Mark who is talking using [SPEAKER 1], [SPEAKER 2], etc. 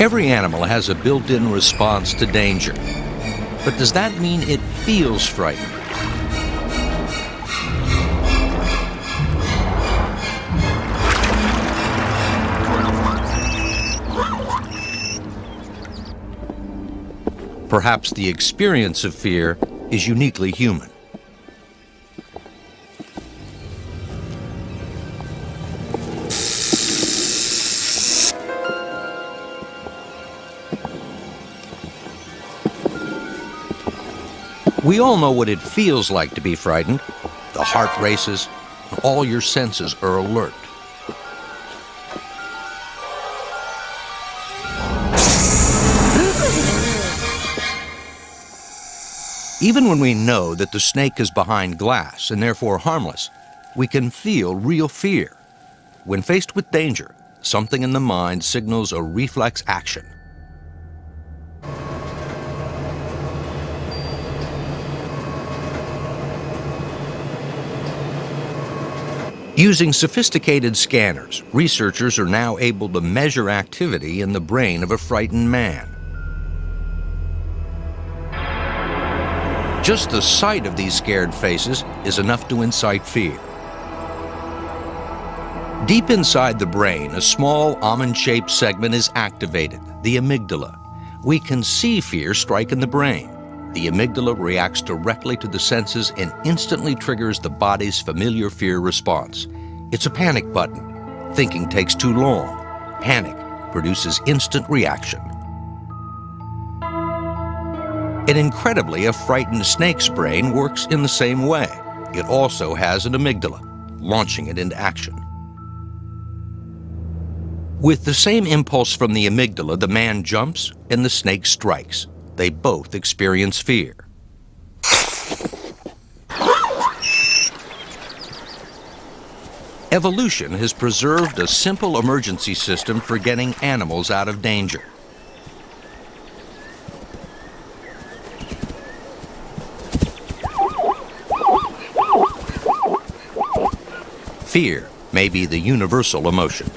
[SPEAKER 1] Every animal has a built-in response to danger. But does that mean it feels frightened? Perhaps the experience of fear is uniquely human. We all know what it feels like to be frightened. The heart races, and all your senses are alert. Even when we know that the snake is behind glass and therefore harmless, we can feel real fear. When faced with danger, something in the mind signals a reflex action. Using sophisticated scanners, researchers are now able to measure activity in the brain of a frightened man. Just the sight of these scared faces is enough to incite fear. Deep inside the brain, a small almond-shaped segment is activated, the amygdala. We can see fear strike in the brain. The amygdala reacts directly to the senses and instantly triggers the body's familiar fear response. It's a panic button. Thinking takes too long. Panic produces instant reaction. And incredibly, a frightened snake's brain works in the same way. It also has an amygdala, launching it into action. With the same impulse from the amygdala, the man jumps and the snake strikes. They both experience fear. Evolution has preserved a simple emergency system for getting animals out of danger. Fear may be the universal emotion.